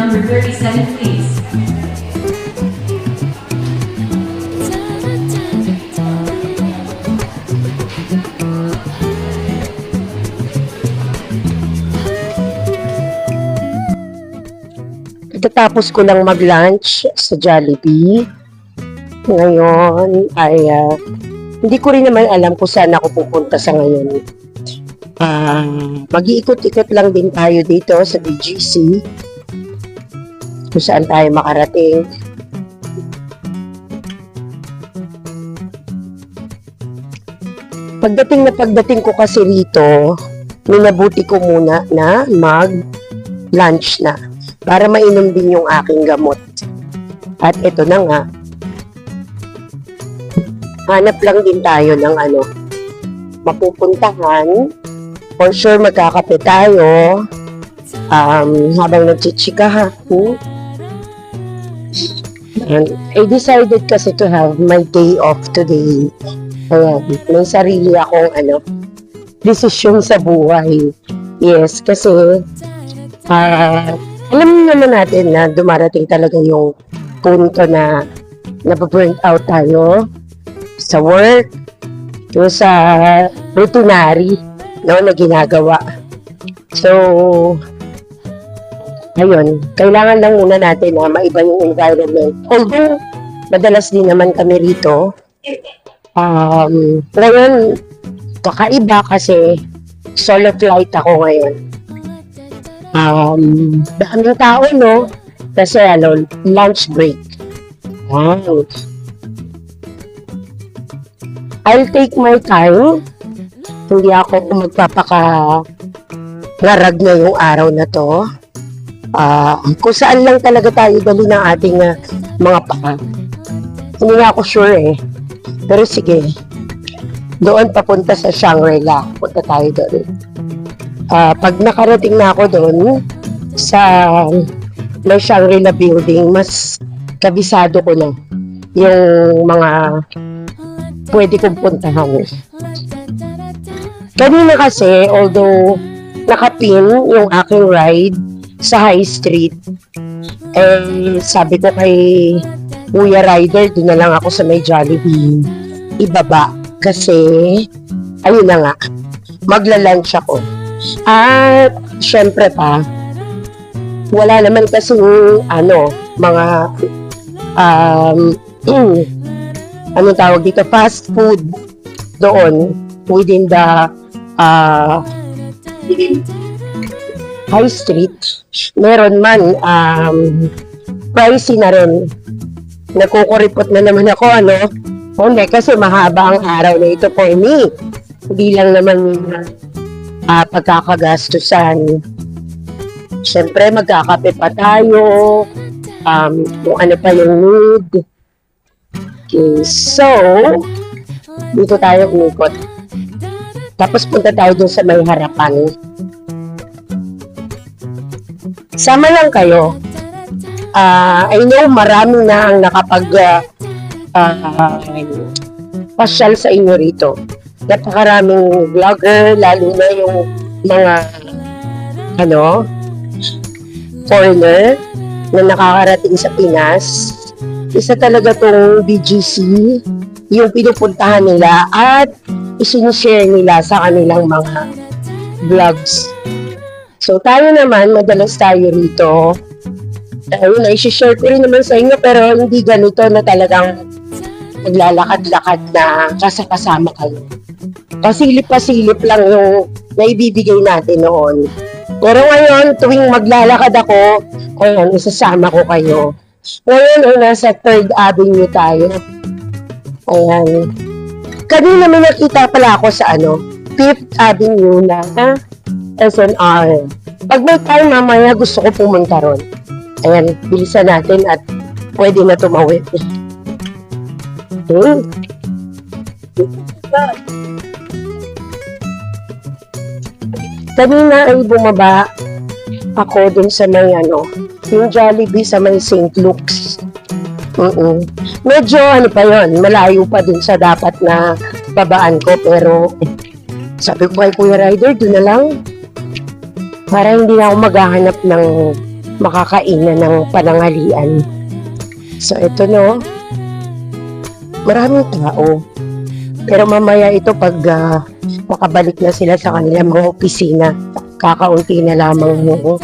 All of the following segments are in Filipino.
number 37, please. Pagkatapos ko lang mag-lunch sa Jollibee, ngayon ay hindi ko rin naman alam kung saan ako pupunta sa ngayon. Mag-iikot-ikot lang din tayo dito sa BGC kung saan tayo makarating. Pagdating ko kasi rito, minabuti ko muna na mag-lunch na para mainom din yung aking gamot. At ito na nga, hanap lang din tayo ng mapupuntahan. For sure, magkakape tayo habang nagchichikahan. And I decided kasi to have my day off today. Ayan, may sarili akong desisyon sa buhay. Yes, kasi alam naman natin na dumarating talaga yung punto na nababurnt out tayo sa work, yung sa routinary na ginagawa. So, ayun, kailangan lang muna natin na maiba yung environment. Although, madalas din naman kami rito. Ngayon, kakaiba kasi solo flight ako ngayon. Daming tao, no? Kasi lunch break. Wow. I'll take my time. Hindi ako magpapaka-larag na yung araw na to. Kung saan lang talaga tayo dali ng ating mga paa. Hindi nga ako sure eh. Pero sige, doon papunta sa Shangri-La. Punta tayo doon. Pag nakarating na ako doon sa may Shangri-La building, mas kabisado ko na yung mga pwede kong puntahan. Kanina kasi, although nakapin yung aking ride sa High Street, sabi ko kay Kuya Rider, doon na lang ako sa may Jollibee ibaba. Kasi, ayun na nga, magla-lunch ako. At, syempre pa, wala naman kasi mga anong tawag dito, fast food doon within the High Street. Meron man pricey na rin. Nakukuripot na naman ako, hindi, kasi mahaba ang araw na ito for me. Hindi lang naman pagkakagastusan. Siyempre, magkakape pa tayo. Kung ano pa yung need. Okay, so, dito tayo umikot. Tapos punta tayo dun sa may harapan. Sama lang kayo. I know marami na ang pasyal sa inyo rito. Napakaraming vlogger, lalo na yung mga foreigner na nakakarating sa Pinas. Isa talaga tong BGC, yung pinupuntahan nila at isinishare nila sa kanilang mga vlogs. So tayo naman, madalas tayo rito. Ayun, i-share ko rin naman sa inyo, pero hindi ganito na talagang maglalakad-lakad na kasama kayo. Pasilip-pasilip lang yung naibibigay natin noon. Pero ngayon, tuwing maglalakad ako, ayun, isasama ko kayo. Ngayon ay nasa 3rd Avenue tayo. Ayan. Kanina may nakita pala ako sa 5th Avenue na SNR. Pag may time mamaya, gusto ko pumunta ron. Ayan, bilisan natin at pwede na tumawid. Kanina ay bumaba ako dun sa may yung Jollibee sa may St. Luke's. Medyo pa yun, malayo pa dun sa dapat na babaan ko, pero sabi ko kay Kuya Rider, dun na lang. Para hindi na ako maghahanap ng makakainan ng pananghalian. So ito no, maraming tao. Pero mamaya ito pag makabalik na sila sa kanilang mga opisina, kakaunti na lamang mo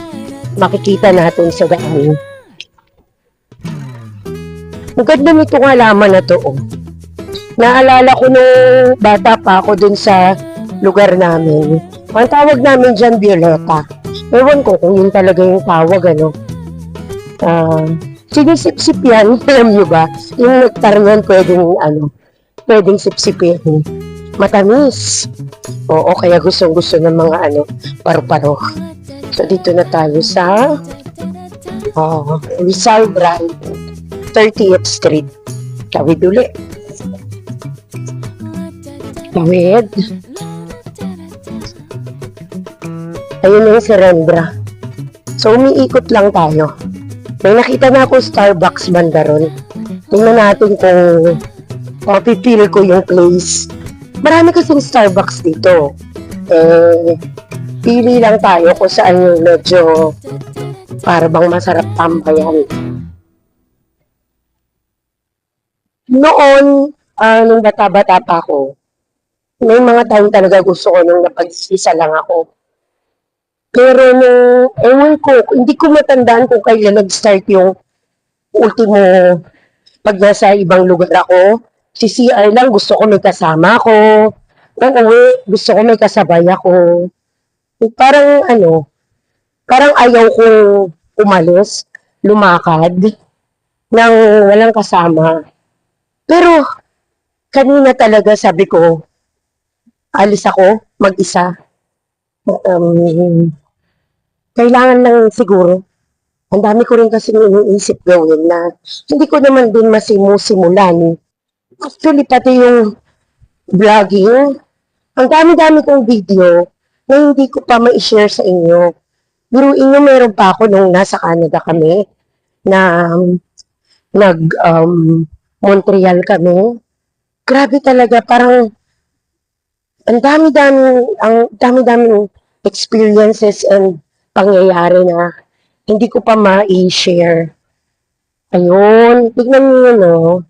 makikita natin sa daan. Ang ganda nitong halaman na to. Oh. Naalala ko nung bata pa ako dun sa lugar namin. Ang tawag namin dyan, Violeta. Ewan ko kung yun talaga yung tawag, ano. Sinisip-sip yan, alam nyo ba? Yung nektar yan, pwedeng sipsipin. Matamis. Oo, kaya gustong-gusto ng mga, paru-paro. So, dito na tayo sa Rizal Drive, 30th Street. Tawid ulit. Tawid. Ayun na yung Serendra. So, umiikot lang tayo. May nakita na ako Starbucks banda ron. Tingnan natin kung mapipil ko yung place. Marami kasing Starbucks dito. Pili lang tayo kung saan yung medyo para bang masarap tambayan. Noon, nung bata-bata pa ako, may mga time talaga gusto ko nung napag-isa lang ako. Pero ewan ko, hindi ko matandaan kung kailan nag-start yung ultimo pag nasa ibang lugar ako. Si CR lang, gusto ko may kasama ako. Uuwi, gusto ko may kasabay ako. Parang ayaw kong umalis, lumakad, nang walang kasama. Pero, kanina talaga sabi ko, alis ako, mag-isa. Kailangan lang siguro. Ang dami ko rin kasi iniisip gawin na hindi ko naman din masimulan. Actually, pati yung vlogging, ang dami-dami kong video na hindi ko pa ma-share sa inyo. Biruin nyo, meron pa ako nung nasa Canada kami na Montreal kami. Grabe talaga, parang ang dami-daming experiences and pangyayari na hindi ko pa ma-share. Ayun, tignan niyo yun, no?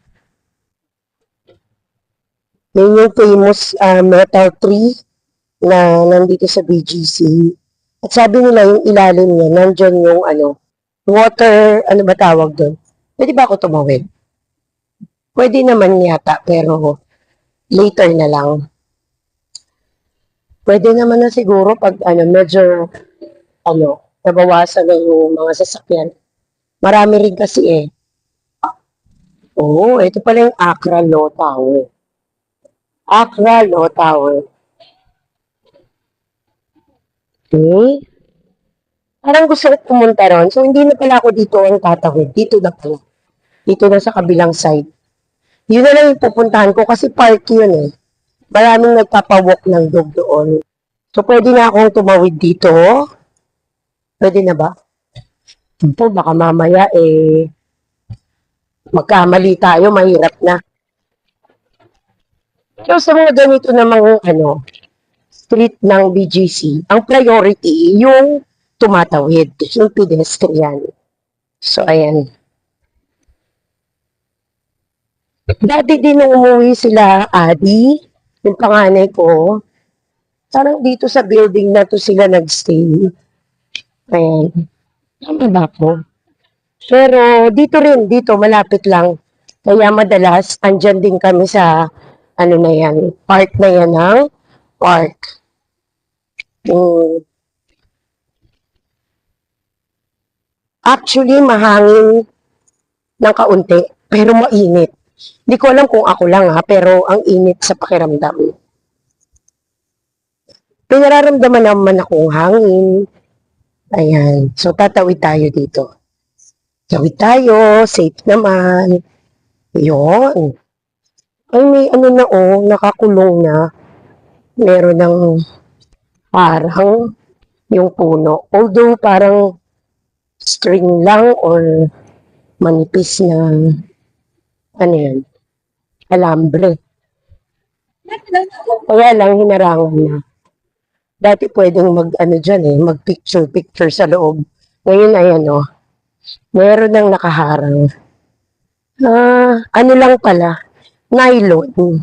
Yun yung famous metal tree na nandito sa BGC. At sabi nila yung ilalim niya, nandyan yung water, ano ba tawag doon? Pwede ba ako tumawid? Pwede naman yata, pero later na lang. Pwede naman na siguro pag medyo nabawasan na yung mga sasakyan. Marami rin kasi Oo, ito pala yung Accra Law Tower. Accra Law Tower. Okay. Parang gusto ko pumunta ron. So, hindi na pala ako dito ang tatawid. Dito na pala. Dito na sa kabilang side. Yun na lang yung pupuntahan ko kasi park yun Maraming nagpapawalk ng dog doon. So, pwede na akong tumawid dito. Pwede na ba? Ito, baka mamaya magkamali tayo, mahirap na. So, sa mga ganito namang street ng BGC, ang priority yung tumatawid, yung pedestrian. So, ayan. Dati din nung umuwi sila, Adi, yung panganay ko, parang dito sa building na to sila nagstay. Ayan. Tama ba po? Pero dito malapit lang. Kaya madalas, andyan din kami sa, park na yan ng park. Actually, mahangin ng kaunti, pero mainit. Hindi ko alam kung ako lang pero ang init sa pakiramdam. Pinararamdaman naman akong hangin. Ayan. So, tatawid tayo dito. Tawid tayo. Safe naman. Yun. Ay, may nakakulong na. Meron ng parang yung puno. Although, parang string lang or manipis na alambre. Kaya lang, hinarangan na. Dati pwedeng mag-picture sa loob Ngayon ay ano, meron ng nakaharang. Ano lang pala, nylon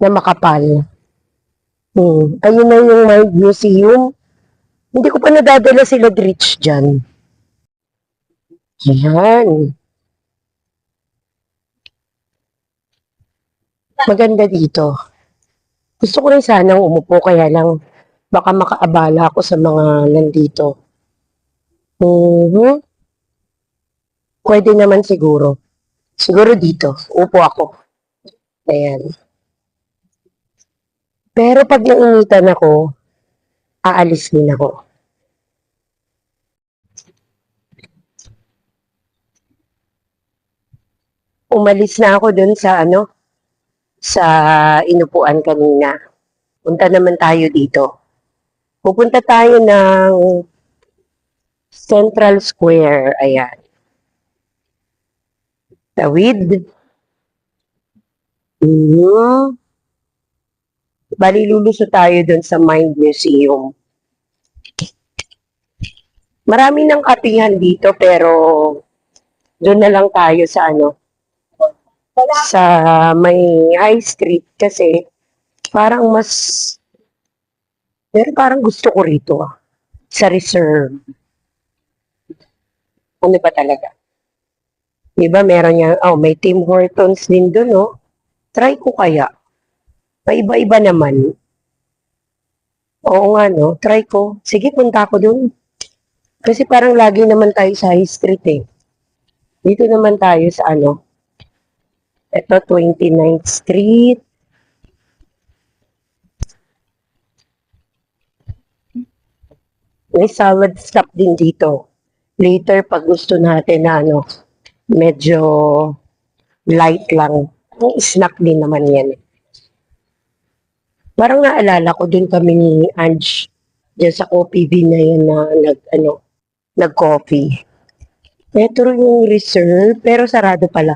na makapal. Ayun na yung Mind Museum. Hindi ko pa nadadala sila Rich dyan. Yan. Maganda dito. Gusto ko rin sanang umupo kaya lang baka makaabala ako sa mga nandito. Pwede naman siguro. Siguro dito. Upo ako. Ayan. Pero pag nainitan ako, aalis din ako. Umalis na ako dun sa ano, sa inupuan kanina. Punta naman tayo dito. Pupunta tayo ng Central Square. Ayan. Tawid. Bali, lulusot tayo dun sa Mind Museum. Marami ng kapihan dito pero doon na lang tayo sa ano, sa may high street kasi parang mas, pero parang gusto ko rito sa reserve. Ano ba talaga? Diba meron niya, may Tim Hortons din doon, no? Try ko kaya. Paiba-iba naman. Oo nga, no? Try ko. Sige, punta ako doon. Kasi parang lagi naman tayo sa high street eh. Dito naman tayo sa ano. Ito, 29th Street. May salad stop din dito. Later, pag gusto natin na ano, medyo light lang. Ang snack din naman yan. Parang naalala ko dun kami ni Ange dyan sa Coffee Bean na yan na nag-coffee. Metro yung reserve, pero sarado pala.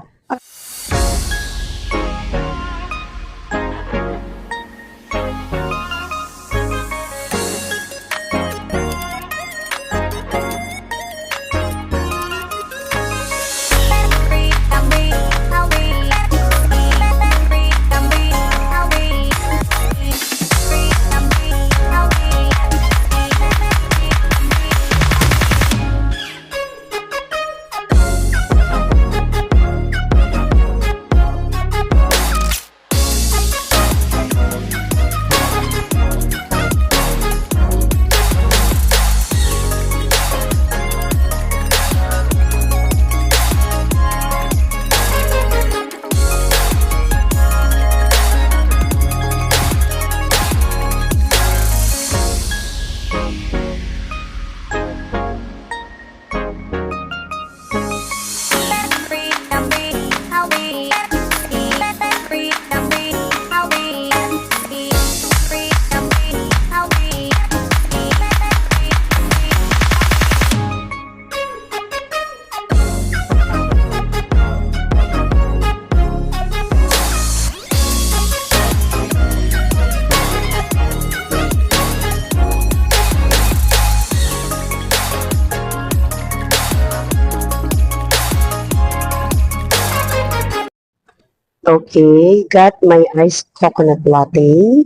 Okay, got my iced coconut latte.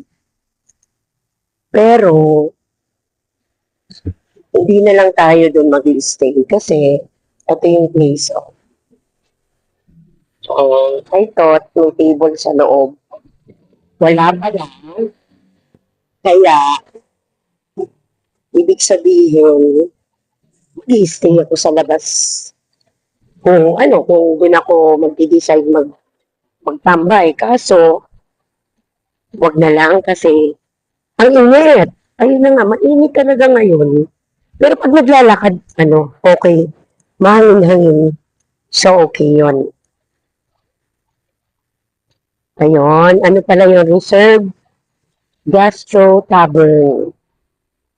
Pero, hindi na lang tayo doon mag-stay kasi ito yung place. I thought may table sa loob. Wala pa lang. Kaya, ibig sabihin, mag-stay ako sa labas. Kung doon ako mag-decide magtambay. Kaso, wag na lang kasi ang init. Ayun na nga, mainit talaga ngayon. Pero pag naglalakad, okay. Mahangin-hangin. So, okay yon. Ayun, ano pala yung reserve? Gastro Tavern.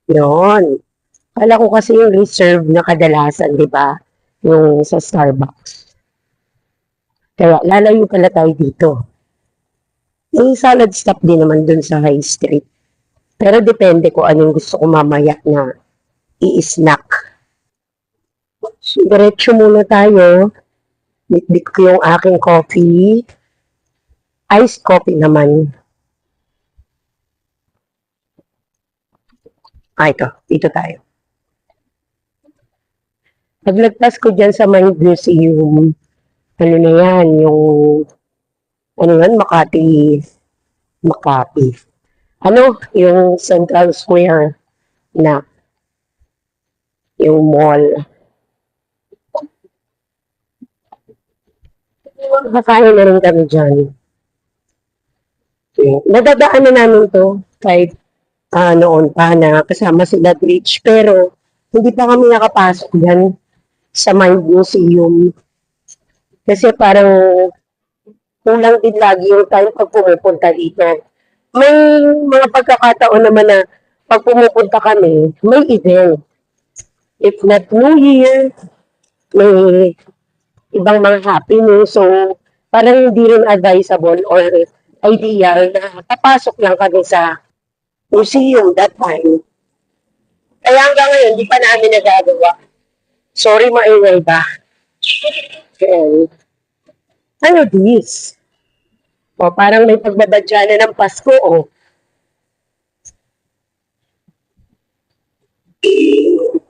Yun. Kala ko kasi yung reserve na kadalasan, di ba? Yung sa Starbucks. Kaya lalayo pala tayo dito. Yung salad stop din naman dun sa high street. Pero depende ko anong gusto ko mamaya na i-snack. Diretso muna tayo. Bitbit ko yung aking coffee. Iced coffee naman. Ito. Dito tayo. Paglagpas ko dyan sa Mind Museum, ano na yan, yung, ano yan, Makati. Ano, yung Central Square na, yung mall. Kakain na rin kami dyan. Nadadaan na namin to kahit noon pa na kasama sila Rich, pero hindi pa kami nakapasok dyan sa Mind Museum. Kasi parang kulang din lagi yung time pag pumupunta dito. May mga pagkakataon naman na pag pumupunta kami, may event. If not New Year, may ibang mga happening. So, parang hindi rin advisable or ideal na papasok lang kami sa museum that time. Kaya hanggang ngayon, hindi pa namin nagagawa. Sorry, maingay ba? And, ano this? O, parang may pagbabadya na ng Pasko, o.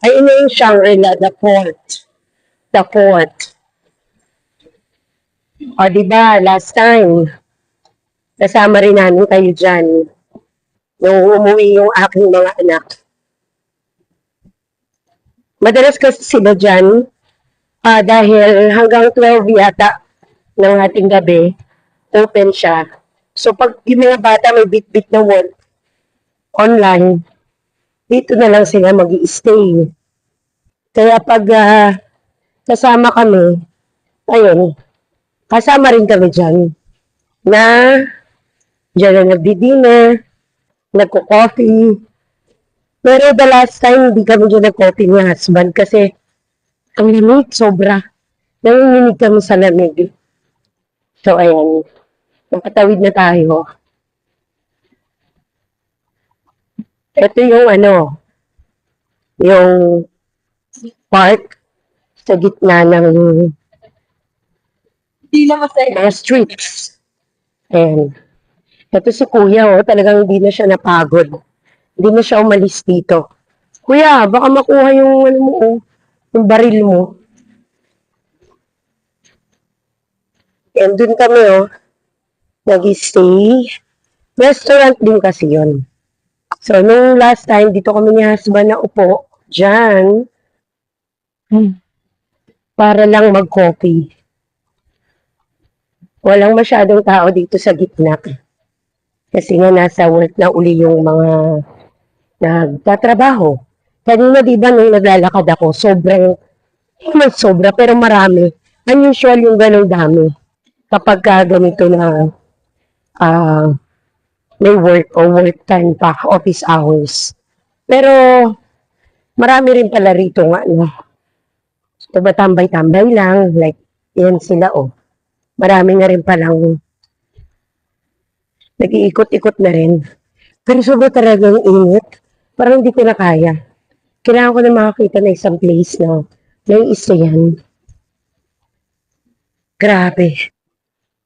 Ay, ina yung Shangri-La, the fort. The fort. O, diba, last time, kasama rin namin kayo dyan. Nung umuwi yung aking mga anak. Madalas kasi sila dyan, dahil hanggang 12 yata ng ating gabi, open siya. So, pag yung mga bata may bit-bit na work online, dito na lang sila mag-i-stay. Kaya pag kasama kami, ayun, kasama rin kami dyan, na dyan na nagdi-dinner, nagko-coffee. Pero the last time, hindi kami dyan nag-coffee ni husband kasi ang lamig, sobra. Nanginginig kami sa lamig. So, ayan, nakatawid na tayo. Ito yung yung park sa gitna ng mga streets. And ito si Kuya, talagang hindi na siya napagod. Hindi na siya umalis dito. Kuya, baka makuha yung yung baril mo. And dun kami, nag-stay. Restaurant din kasi yun. So, nung last time, dito kami ni husband na upo, dyan, para lang mag-coffee. Walang masyadong tao dito sa gitna. Kasi nga nasa work na uli yung mga nagtatrabaho. Kanina di ba nung naglalakad ako, sobrang, naman sobra, pero marami. Unusual yung ganong dami. Kapag ganito na may work o work time pa, office hours. Pero marami rin pala rito nga, diba tambay-tambay lang, like, yan sila, Marami na rin palang nag-iikot-ikot na rin. Pero sobra talagang init. Parang hindi ko na kaya. Kailangan ko na makakita na isang place na may isa yan. Grabe.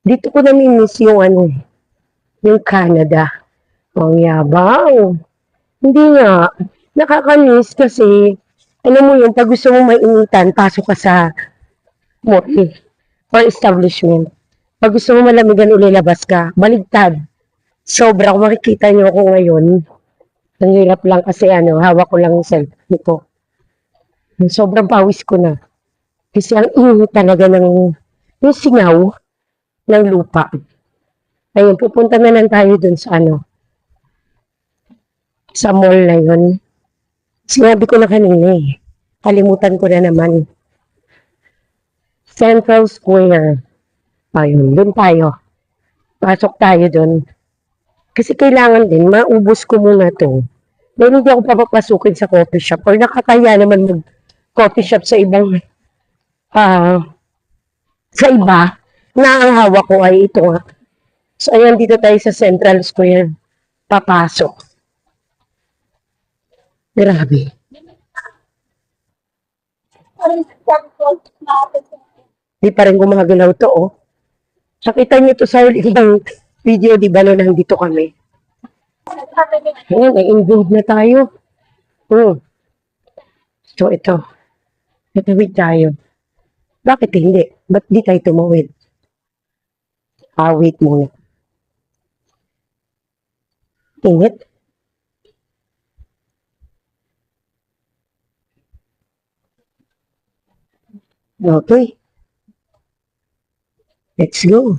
Dito ko namimiss yung yung Canada. Ang yabang. Hindi nga. Nakakamiss kasi, alam mo yun, pag gusto mong mainitan, pasok ka sa mall or establishment. Pag gusto mo malamigan, ulilabas ka. Baligtad. Sobra, kung makikita niyo ako ngayon, ang hirap lang kasi hawak ko lang yung cellphone ko. Sobrang pawis ko na. Kasi ang init talaga ng yung singaw ng lupa. Ayun, pupunta na lang tayo dun sa sa mall na yun. Sinabi ko na kanina Kalimutan ko na naman. Central Square. Ayun, dun tayo. Pasok tayo dun. Kasi kailangan din, maubos ko muna to. Dahil hindi ako papapasukin sa coffee shop or nakakaya naman mag-coffee shop sa ibang sa iba na ang hawak ko ay ito nga. So, ayan, dito tayo sa Central Square. Papasok. Grabe. Di pa rin gumagalaw to, oh. Nakita niyo to sa ibang video, di ba, no, nandito kami. Ayan, na-involved na tayo. So, ito. Natawid tayo. Bakit hindi? Ba't di tayo tumawid? Wait muna. Init. Okay. Let's go.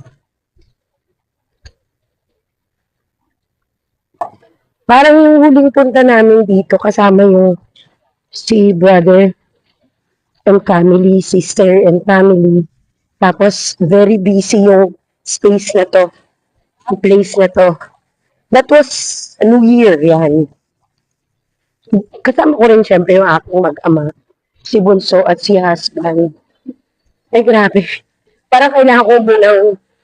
Parang yung huling punta namin dito, kasama yung si brother and family, sister and family. Tapos, very busy yung space na to, yung place na to. That was New Year, yan. Kasama ko rin syempre yung aking mag-ama, si Bunso at si husband. Ay, grabe. Parang kailangan ko munang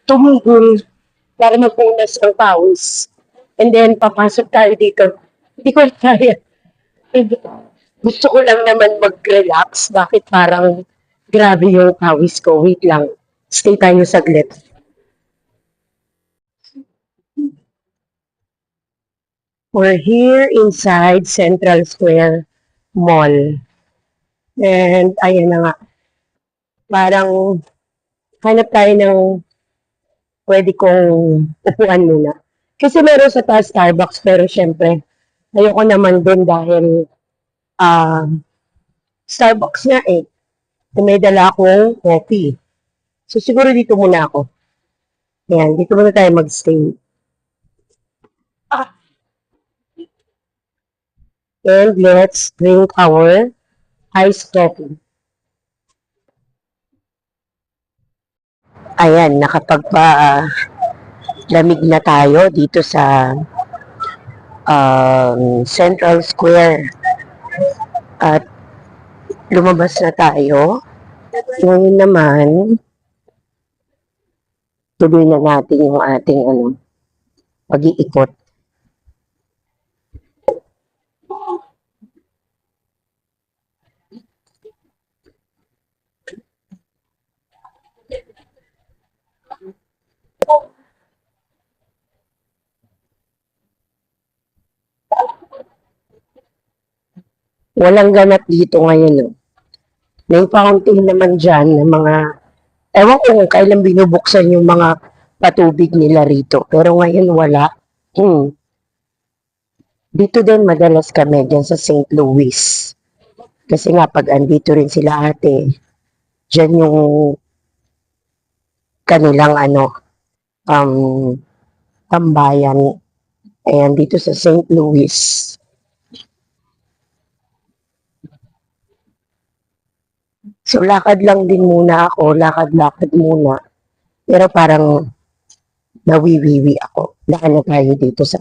tumigil para magpunas ang pawis. And then, papasok tayo dito. Hindi ko kaya. Gusto ko lang naman mag-relax. Bakit parang grabe yung pawis ko? Wait lang. Stay tayo saglit. We're here inside Central Square Mall. And ayan na nga. Parang hanap tayo ng pwede kong upuan muna. Kasi meron sa taas Starbucks, pero syempre, ayoko naman dun dahil Starbucks nga eh. May dala akong coffee. So siguro dito muna ako. Ayan, dito muna tayo mag-stay. And let's drink our iced coffee. Ayan, lamig na tayo dito sa Central Square. At lumabas na tayo. Ngayon naman, tuloy na natin yung ating pag-iikot. Walang ganap dito ngayon, no? May fountain naman dyan ng mga, ewan ko kung kailan binubuksan yung mga patubig nila rito. Pero ngayon wala. Dito din madalas kami dyan sa St. Louis. Kasi nga pag andito rin sila ate, dyan yung kanilang tambayan. Ayan, dito sa St. Louis. So, lakad lang din muna ako. Lakad-lakad muna. Pero parang nawiwiwi ako. Daan na tayo dito sa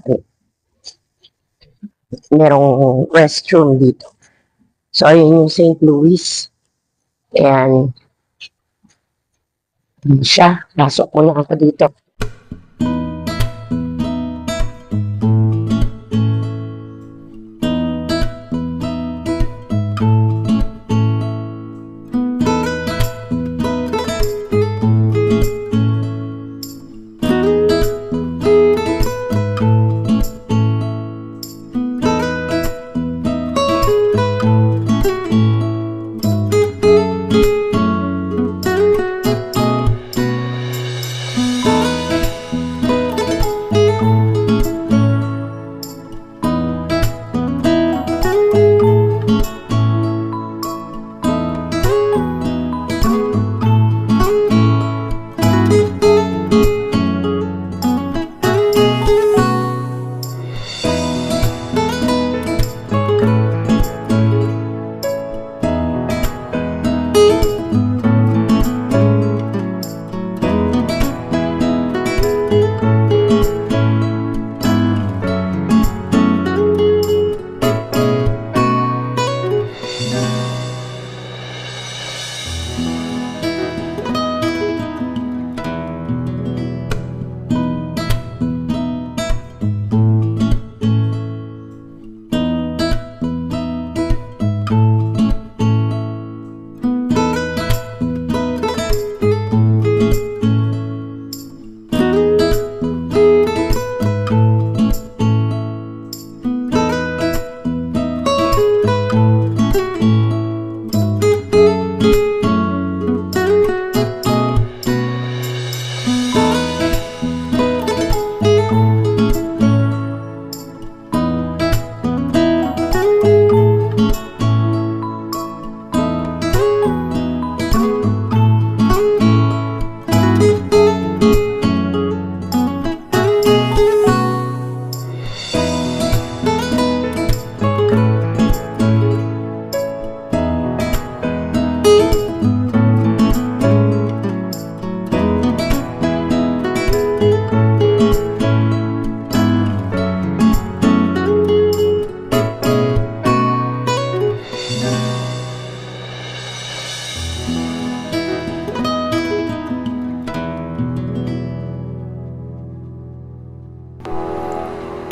merong restroom dito. So, ayun yung St. Louis. Ayan. Siya. Pasok muna ako dito.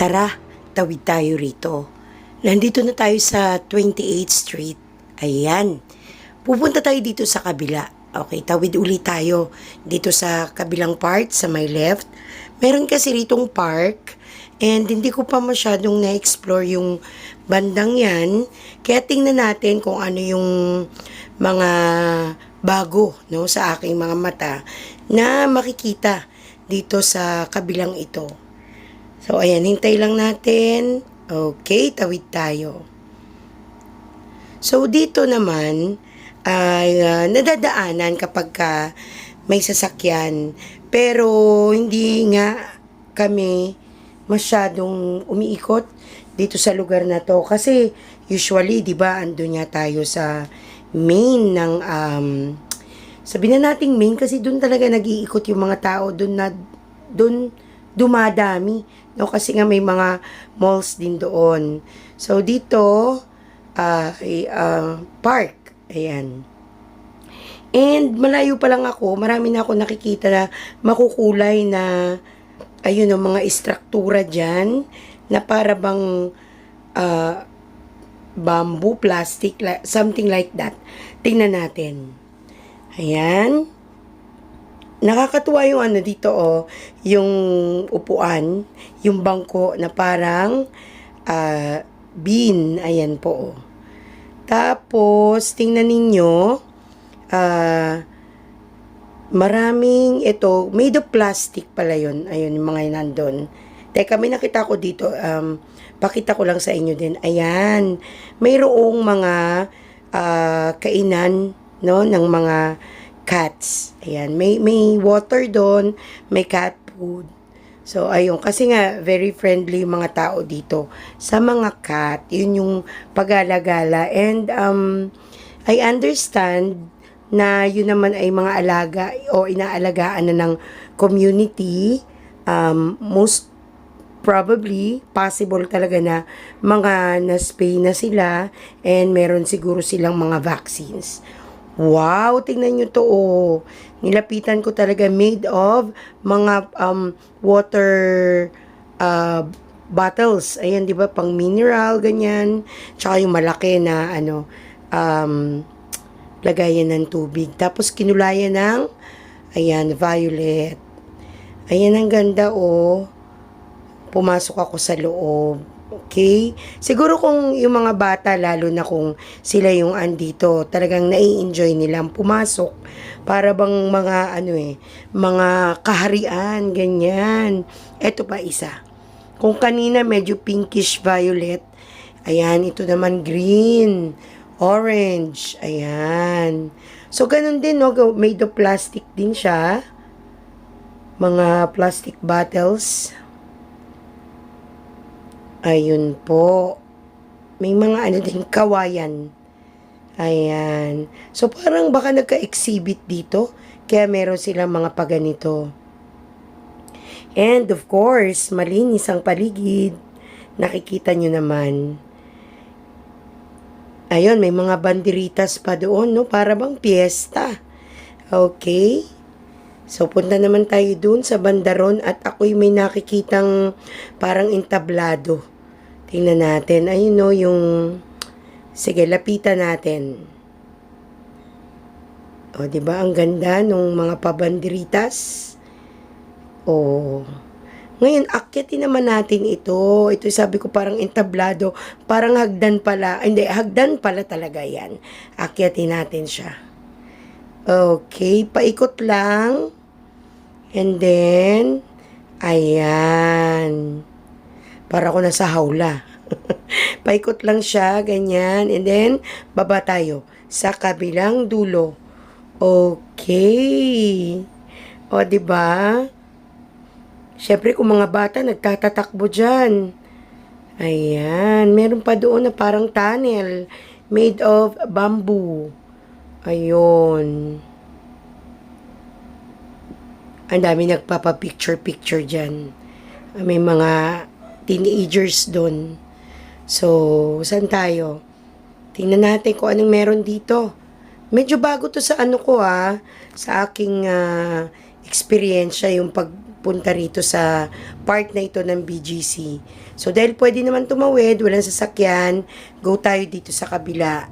Tara, tawid tayo rito. Nandito na tayo sa 28th Street. Ayan. Pupunta tayo dito sa kabila. Okay, tawid ulit tayo dito sa kabilang part, sa my left. Meron kasi ritong park and hindi ko pa masyadong na-explore yung bandang yan. Kaya tingnan natin kung ano yung mga bago, no, sa aking mga mata na makikita dito sa kabilang ito. So, ayan, hintay lang natin. Okay, tawid tayo. So, dito naman ay nadadaanan kapag may sasakyan. Pero, hindi nga kami masyadong umiikot dito sa lugar na to. Kasi, usually, di ba, andun nga tayo sa main ng, sabihin na nating main kasi doon talaga nag-iikot yung mga tao. Doon dumadami. No, kasi nga may mga malls din doon. So, dito, park. Ayan. And, malayo pa lang ako, marami na ako nakikita na makukulay na, ayun, no, mga istruktura dyan, na para bang, bamboo, plastic, something like that. Tingnan natin. Ayan. Nakakatuwa yung ano dito, yung upuan, yung bangko na parang bean. Ayan po, Tapos, tingnan ninyo, maraming ito, made of plastic pala yun. Ayun, yung mga nandun. Teka, may nakita ko dito, pakita ko lang sa inyo din. Ayan, mayroong mga kainan, no, ng mga cats. Ayan, may water doon, may cat food. So, ayun, kasi nga, very friendly yung mga tao dito sa mga cat. Yun yung pag-alagala. And, I understand na yun naman ay mga alaga o inaalagaan na ng community. Most probably, possible talaga na mga na-spay na sila and meron siguro silang mga vaccines. Wow, tingnan nyo to, Nilapitan ko talaga, made of mga water bottles. Ayan, di ba? Pang mineral, ganyan. Tsaka yung malaki na lagayan ng tubig. Tapos kinulayan ng, ayan, violet. Ayan, ang ganda, Pumasok ako sa loob. Okay? Siguro kung yung mga bata, lalo na kung sila yung andito, talagang nai-enjoy nilang pumasok. Para bang mga, mga kaharian, ganyan. Ito pa isa. Kung kanina medyo pinkish violet, ayan, ito naman green, orange, ayan. So, ganun din, no? Made of plastic din siya. Mga plastic bottles. Ayun po. May mga din, kawayan. Ayan. So, parang baka nagka-exhibit dito. Kaya meron silang mga paganito. And, of course, malinis ang paligid. Nakikita nyo naman. Ayun, may mga banderitas pa doon, no? Para bang piyesta. Okay. So, punta naman tayo dun sa bandaron at ako'y may nakikitang parang entablado. Tingnan natin. Ayun, no, yung... Sige, lapitan natin. O, diba? Ang ganda nung mga pabanderitas. O. Ngayon, akyatin naman natin ito. Ito, sabi ko, parang entablado. Parang hagdan pala. Hindi, hagdan pala talaga yan. Akyatin natin siya. Okay, paikot lang. And then, ayan. Para ko nasa hawla. Paikot lang siya, ganyan. And then, baba tayo sa kabilang dulo. Okay. O, diba? Siyempre, kung mga bata, nagtatatakbo dyan. Ayan. Meron pa doon na parang tunnel made of bamboo. Ayun. Ang dami nagpapa-picture-picture dyan. May mga teenagers doon. So, saan tayo? Tingnan natin kung anong meron dito. Medyo bago to sa ano ko, sa aking experience, yung magpunta rito sa part na ito ng BGC. So, dahil pwede naman tumawid, walang sasakyan, go tayo dito sa kabila.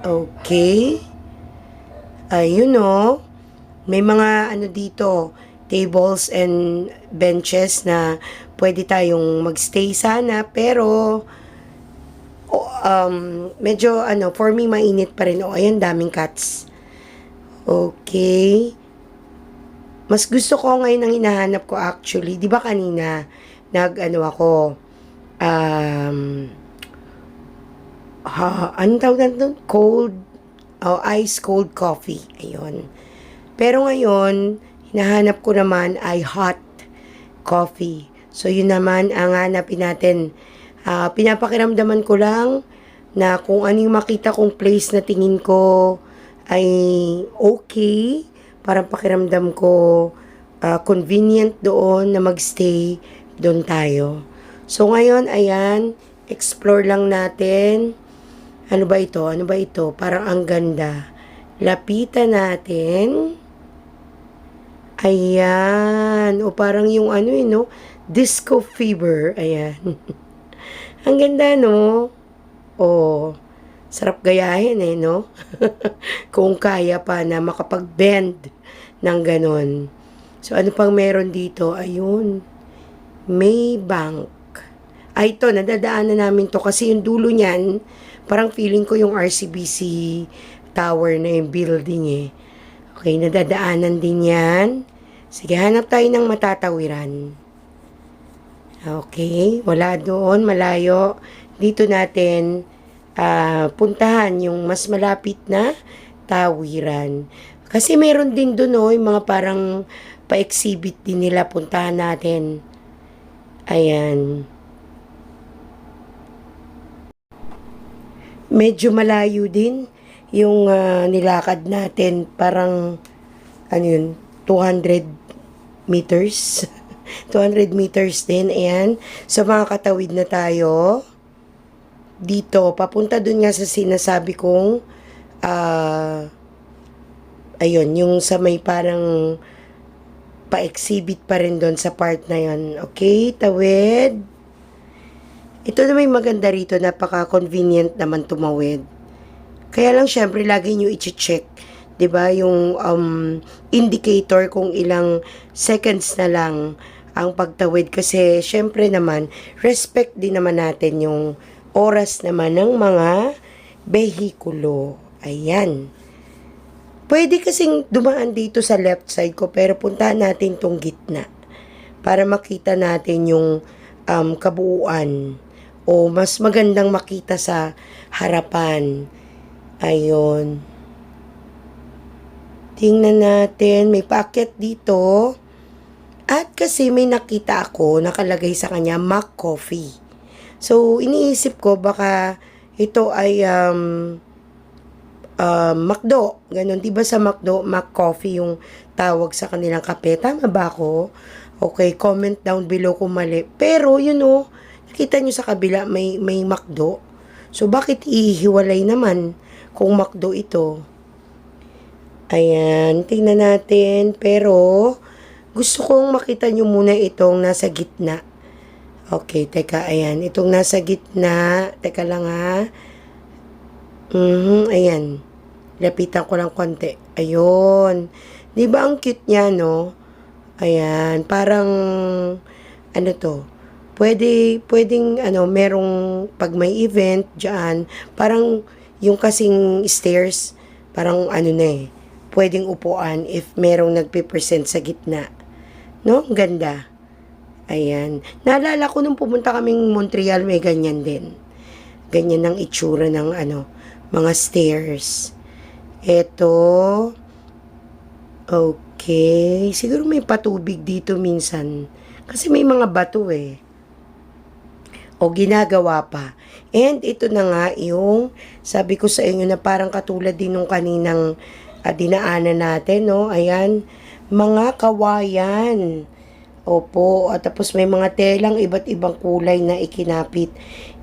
Okay. Ayun o. May mga ano dito, tables and benches na pwede tayong magstay sana, pero medyo ano, for me mainit pa rin. Ayan, daming cats. Okay. Mas gusto ko ngayon ang hinahanap ko actually. Di ba kanina, nag-ano ako, ano tawag na cold, ice cold coffee. Ayun. Pero ngayon, hinahanap ko naman ay hot coffee. So, yun naman ang hanapin natin. Pinapakiramdaman ko lang na kung ano yung makita kong place na tingin ko ay okay. Parang pakiramdam ko convenient doon na magstay, doon tayo. So ngayon, ayan, explore lang natin. Ano ba ito? Ano ba ito? Parang ang ganda. Lapitan natin. Ayan. O parang yung ano no? Disco fever. Ayan. Ang ganda, no? O, sarap gayahin no? Kung kaya pa na makapag-bend ng ganon. So, ano pang meron dito? Ayun. Maybank. Ito, nadadaanan namin to kasi yung dulo niyan, parang feeling ko yung RCBC tower na yung building Okay, nadadaanan din yan. Sige, hanap tayo ng matatawiran. Okay, wala doon, malayo. Dito natin puntahan yung mas malapit na tawiran. Kasi meron din doon yung mga parang pa-exhibit din nila, puntahan natin. Ayan. Medyo malayo din yung nilakad natin, parang ano yun, 200 meters. 200 meters din, ayan. So, makakatawid na tayo dito, papunta dun nga sa sinasabi kong ayun, yung sa may parang pa-exhibit pa rin doon sa part na yun. Okay, tawid. Ito na may maganda rito, napaka-convenient naman tumawid. Kaya lang syempre lagi nyo i-check, 'di ba, yung indicator kung ilang seconds na lang ang pagtawid, kasi syempre naman respect din naman natin yung oras naman ng mga behikulo. Ayan. Pwede kasing dumaan dito sa left side ko, pero puntahan natin tong gitna para makita natin yung kabuuan, o mas magandang makita sa harapan. Ayun. Tingnan natin, may paakyat dito. At kasi may nakita ako, nakalagay sa kanya, Mac Coffee. So, iniisip ko baka ito ay McDo. Ganon, diba sa McDo, Mac Coffee yung tawag sa kanilang kape. Tama ba ako? Okay, comment down below kung mali. Pero, nakita nyo sa kabila, may McDo. So, bakit ihiwalay naman kung McDo ito? Ayan, tingnan natin. Pero, gusto kong makita nyo muna itong nasa gitna. Okay, teka, ayan. Itong nasa gitna. Teka lang ha. Ayan. Lapitan ko lang konti. Ayun. Di ba ang cute niya, no? Ayan. Parang, ano to? Pwedeng, merong, pag may event dyan, parang, yung kasing stairs, parang, pwedeng upuan if merong nagpe-present sa gitna. No? Ganda. Ayan. Naalala ko nung pumunta kaming Montreal, may ganyan din. Ganyan ang itsura ng, mga stairs. Eto. Okay. Siguro may patubig dito minsan. Kasi may mga bato O ginagawa pa. And ito na nga yung sabi ko sa inyo na parang katulad din nung kaninang dinaanan natin, no? Ayan. Mga kawayan. Opo. At tapos may mga telang iba't ibang kulay na ikinapit.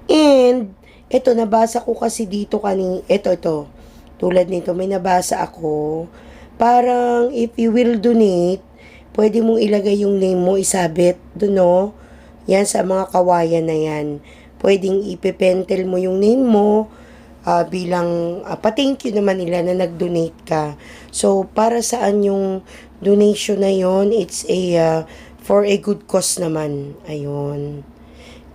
And ito, nabasa ko kasi dito ito. Tulad nito, may nabasa ako. Parang if you will donate, pwede mong ilagay yung name mo, isabit doon, no? Yan sa mga kawayan na yan. Pwedeng ipipentel mo yung name mo bilang pa-thank you naman nila na nag-donate ka. So, para saan yung donation na yon? It's for a good cause naman. Ayun.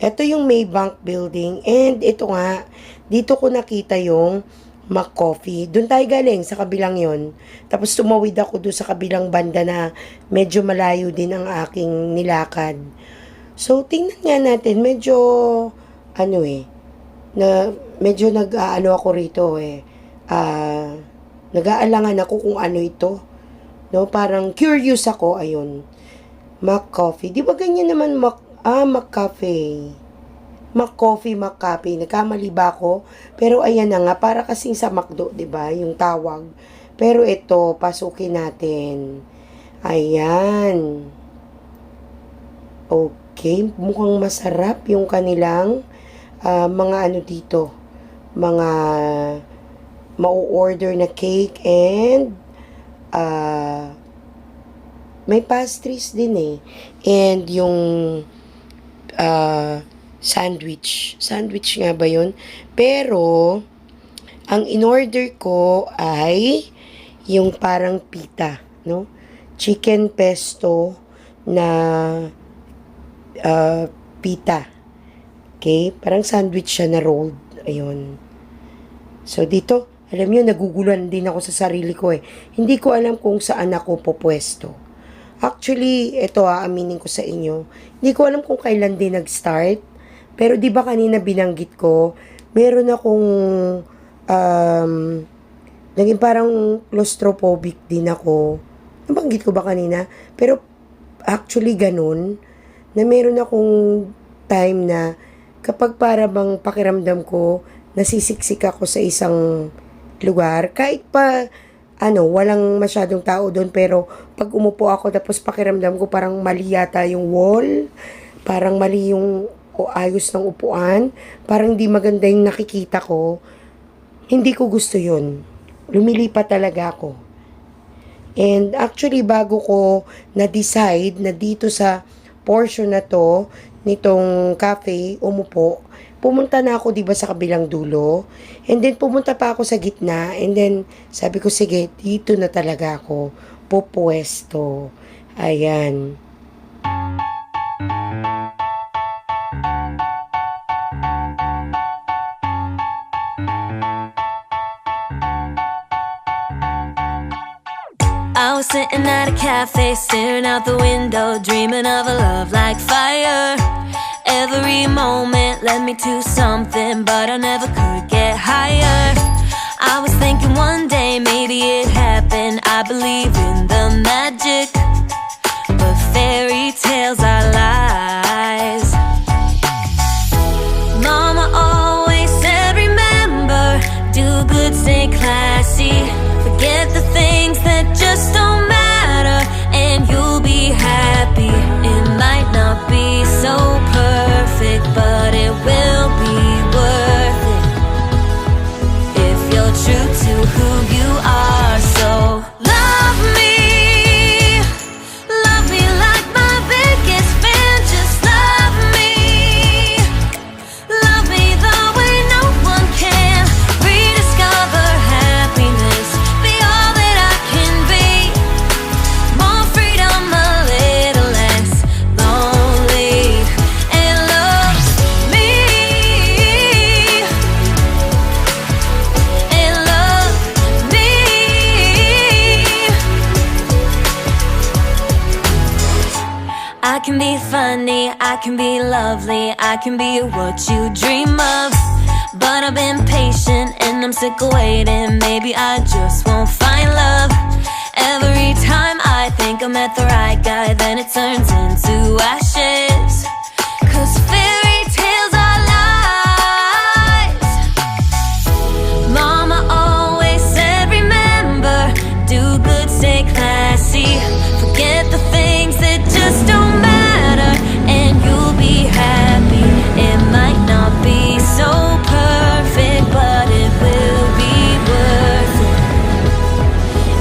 Ito yung Maybank Building. And ito nga, dito ko nakita yung McCoffee. Doon tayo galing, sa kabilang yon. Tapos tumawid ako doon sa kabilang banda na medyo malayo din ang aking nilakad. So, tingnan nga natin, medyo, medyo nag-aano ako rito nag-aalangan ako kung ano ito. No, parang curious ako, ayun. McCoffee. Di ba ganyan naman McCafe. McCafe. Nagkamali ba ako? Pero ayan na nga, para kasing sa McDo, di ba? Yung tawag. Pero ito, pasukin natin. Ayan. Okay, mukhang masarap yung kanilang mga dito. Mga mau-order na cake and may pastries din eh. And yung sandwich. Sandwich nga ba yun? Pero, ang in-order ko ay yung parang pita, no? Chicken pesto na pita. Okay? Parang sandwich siya na rolled. Ayun. So, dito, alam nyo, naguguluhan din ako sa sarili ko eh. Hindi ko alam kung saan ako pupwesto. Actually, ito aminin ko sa inyo. Hindi ko alam kung kailan din nag-start. Pero di ba kanina binanggit ko, meron akong naging parang claustrophobic din ako. Nabanggit ko ba kanina? Pero actually ganun, na meron akong time na kapag para bang pakiramdam ko, nasisiksik ako sa isang lugar, kahit pa walang masyadong tao doon, pero pag umupo ako tapos pakiramdam ko parang mali yata yung wall, parang mali yung ayos ng upuan, parang di maganda yung nakikita ko, hindi ko gusto yun. Lumilipat talaga ako. And actually, bago ko na-decide na dito sa portion na to, nitong cafe, umupo, pumunta na ako, diba, sa kabilang dulo. And then, pumunta pa ako sa gitna. And then, sabi ko, sige, dito na talaga ako pupuesto. Ayan. I was sitting at a cafe, staring out the window, dreaming of a love like fire. Every moment led me to something, but I never could get higher. I was thinking one day maybe it happened. I believe in the magic, but fairy tales are lies. Mama always said, remember, do good, stay classy. Forget the things that just don't matter, and you'll be happy. It might not be so perfect, but it will be worth it if you're true to who you are. So love me like my biggest fan. Just love me the way no one can. Rediscover happiness, be all that I can be. More freedom, a little less lonely, and love me, and love me. I can be funny, I can be lovely, I can be what you dream of. But I've been patient and I'm sick of waiting. Maybe I just won't find love. Every time I think I met the right guy, then it turns into ashes. 'Cause fairy tales are lies. Mama always said, remember, do good, stay classy. Forget the things that just don't matter, and you'll be happy. It might not be so perfect, but it will be worth it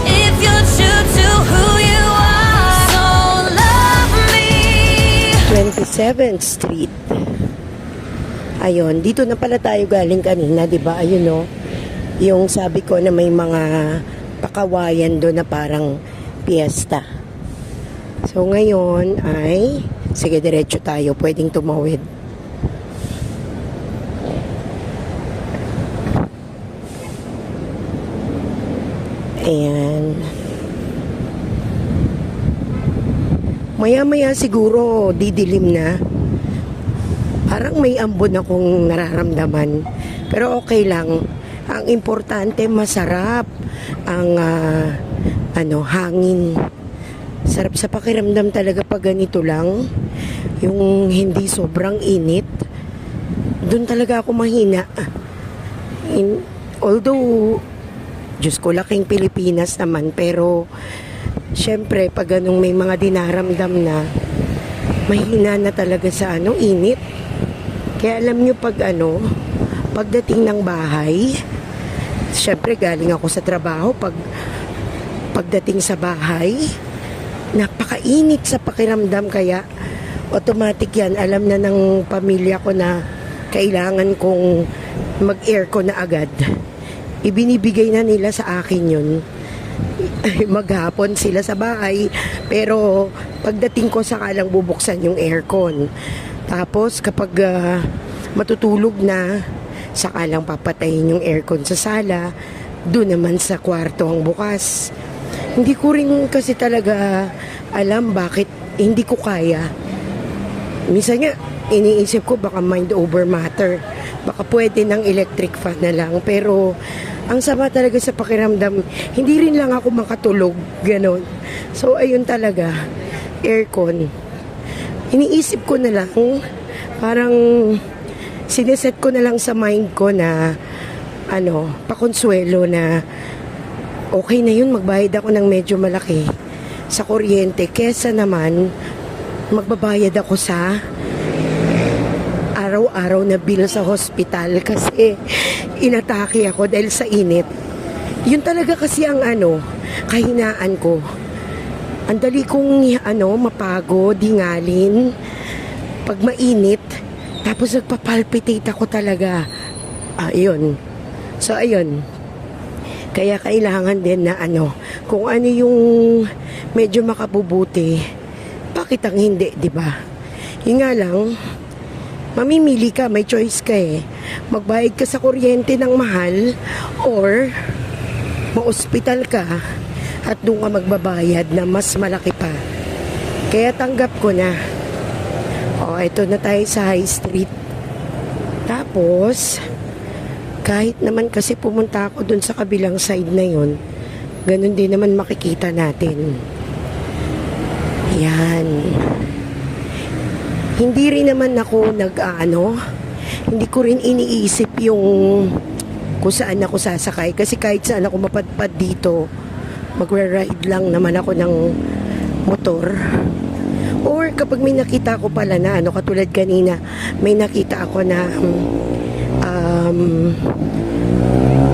if you're true to who you are. So 7th Street. Ayun, dito na pala tayo galing kanina, di ba? Ayun, no? Yung sabi ko na may mga pakawayan doon na parang piyesta. So, ngayon ay, sige, diretso tayo. Pwedeng tumawid. Ayan. Maya-maya siguro didilim na. Parang may ambon akong nararamdaman. Pero okay lang. Ang importante, masarap ang hangin. Sarap sa pakiramdam talaga pag ganito lang. Yung hindi sobrang init. Doon talaga ako mahina. Although, Diyos ko, laking Pilipinas naman. Pero, syempre, pag anong may mga dinaramdam na, mahina na talaga sa init. Kaya alam nyo pagdating ng bahay, syempre galing ako sa trabaho, pagdating sa bahay, napakainit sa pakiramdam, kaya automatic yan, alam na ng pamilya ko na kailangan kong mag-aircon na agad. Ibinibigay na nila sa akin yun. Maghapon sila sa bahay, pero pagdating ko sakalang bubuksan yung aircon. Tapos kapag matutulog na, sakalang papatayin yung aircon sa sala, doon naman sa kwarto ang bukas. Hindi ko rin kasi talaga alam bakit hindi ko kaya. Minsan nga, iniisip ko baka mind over matter. Baka pwede ng electric fan na lang. Pero ang sama talaga sa pakiramdam, hindi rin lang ako makatulog, ganon. So ayun talaga, aircon. Iniisip ko na lang, parang sineset ko na lang sa mind ko na pakonsuelo na okay na yun, magbayad ako ng medyo malaki sa kuryente kesa naman magbabayad ako sa araw-araw na bill sa hospital kasi inatake ako dahil sa init. Yun talaga kasi ang kahinaan ko. Ang dali kong mapagod, hingalin pag mainit, tapos nagpapalpitate ako talaga. Ayun. So ayun. Kaya kailangan din na kung ano yung medyo makabubuti, bakit ang hindi, 'di ba? Yun nga lang, mamimili ka, may choice ka eh. Magbayad ka sa kuryente ng mahal or ma-ospital ka at doon ka magbabayad na mas malaki pa. Kaya tanggap ko na. Ito na tayo sa High Street. Tapos, kahit naman kasi pumunta ako doon sa kabilang side na yon, ganun din naman makikita natin. Yan. Hindi rin naman ako hindi ko rin iniisip yung kung saan ako sasakay. Kasi kahit saan ako mapadpad dito, magre-ride lang naman ako ng motor. Or kapag may nakita ko pala na katulad kanina, may nakita ako na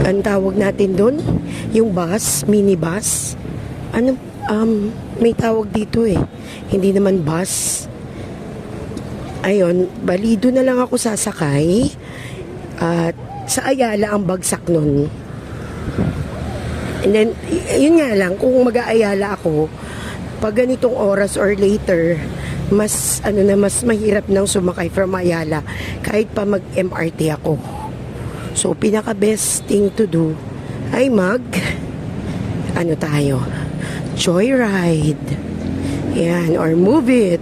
ang tawag natin doon, yung bus, minibus. May tawag dito eh. Hindi naman bus. Ayun, balido na lang ako sasakay. At sa Ayala ang bagsak nun. And then, yun nga lang, kung mag-aayala ako, pag ganitong oras or later, mas mahirap nang sumakay from Ayala kahit pa mag-MRT ako. So, pinaka-best thing to do ay joyride. Yan, or move it.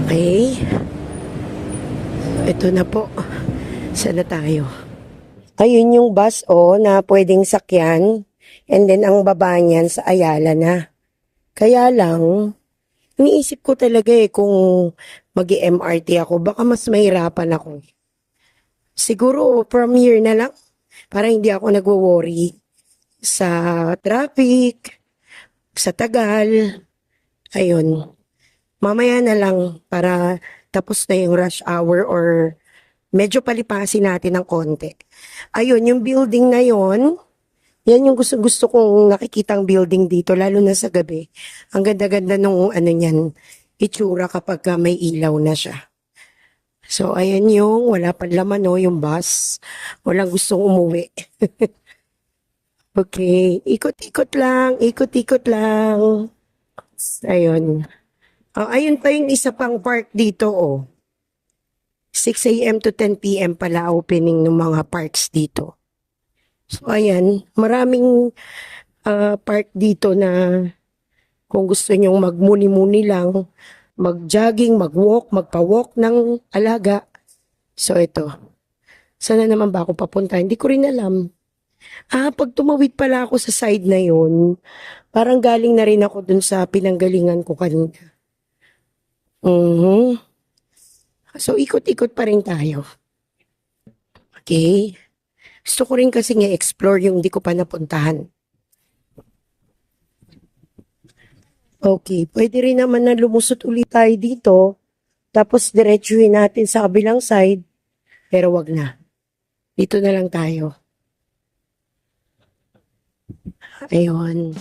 Okay? Ito na po. Sana tayo. Ayun yung bus na pwedeng sakyan. And then, ang baba niyan sa Ayala na. Kaya lang, iniisip ko talaga kung mag-MRT ako, baka mas mahirapan ako. Siguro from here na lang, para hindi ako nagwo-worry sa traffic, sa tagal. Ayun. Mamaya na lang para tapos na yung rush hour or medyo palipasin natin ng konti. Ayun, yung building na yon. Yan yung gusto kong nakikitang building dito, lalo na sa gabi. Ang ganda-ganda nung niyan, itsura kapag may ilaw na siya. So, ayan yung wala pang laman, no, yung bus. Walang gustong umuwi. Okay, ikot-ikot lang, ikot-ikot lang. Ayun. Ayun pa yung isa pang park dito, oh. 6 a.m. to 10 p.m. pala opening ng mga parks dito. So, ayan, maraming park dito na kung gusto nyong magmuni-muni lang, mag-jogging, mag-walk, magpa-walk ng alaga. So, ito. Sana naman ba ako papunta? Hindi ko rin alam. Pag tumawid pala ako sa side na yun, parang galing na rin ako dun sa pinanggalingan ko kanina. So, ikot-ikot pa rin tayo. Okay. Gusto ko rin kasi nga-explore yung hindi ko pa napuntahan. Okay, pwede rin naman na lumusot ulit tayo dito. Tapos diretsuhin natin sa kabilang side. Pero wag na. Dito na lang tayo. Ayun.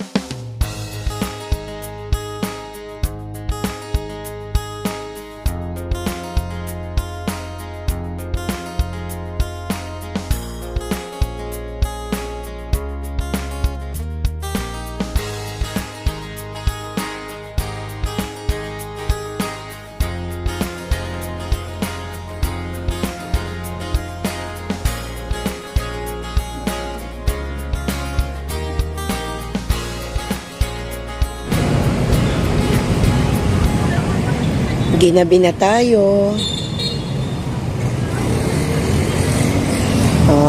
Ginabi na tayo.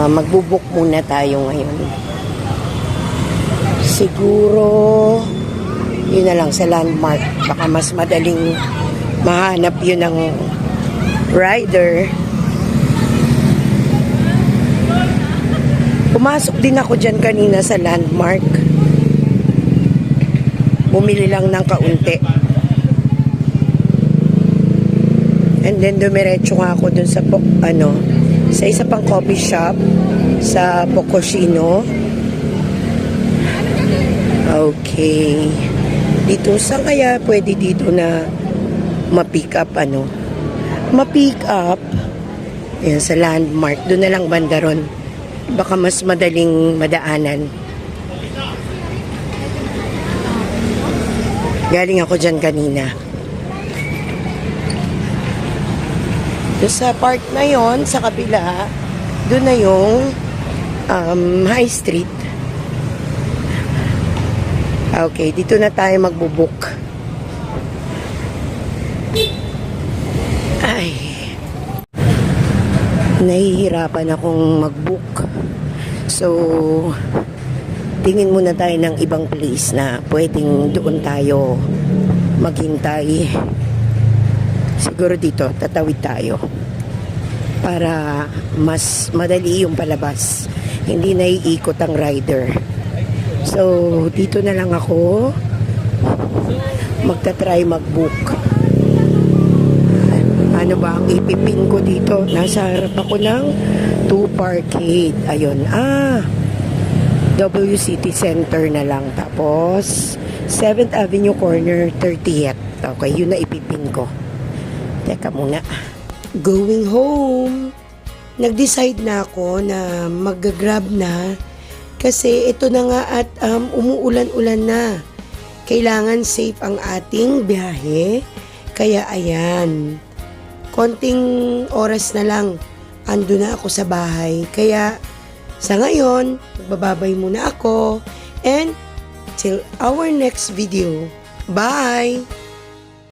Magbubuk muna tayo ngayon. Siguro, yun na lang sa landmark. Baka mas madaling mahanap yun ng rider. Pumasok din ako dyan kanina sa landmark. Bumili lang ng kaunti. And then dumiretso nga ako dun sa sa isa pang coffee shop sa Pocochino. Okay. Dito saan kaya pwede dito na ma-pick up ma-pick up. Ayan, sa landmark. Doon na lang banda ron. Baka mas madaling madaanan. Galing ako dyan kanina. Doon sa park na yon sa kabila, doon na yung High Street. Okay, dito na tayo magbubook. Ay, nahihirapan akong mag-book. So, tingin muna tayo ng ibang place na pwedeng doon tayo maghintay. Siguro dito, tatawid tayo para mas madali yung palabas. Hindi naiikot ang rider. So, dito na lang ako magta-try mag-book. Ano ba ang ipipin ko dito? Nasa harap ako ng 2 Parkade. Ayun. WCT Center na lang. Tapos, 7th Avenue Corner, 30th. Okay, yun na ipipin ko. Teka muna. Going home. Nag-decide na ako na mag-grab na kasi ito na nga at umuulan-ulan na. Kailangan safe ang ating biyahe. Kaya ayan. Konting oras na lang ando na ako sa bahay. Kaya sa ngayon, magbababay muna ako. And till our next video. Bye!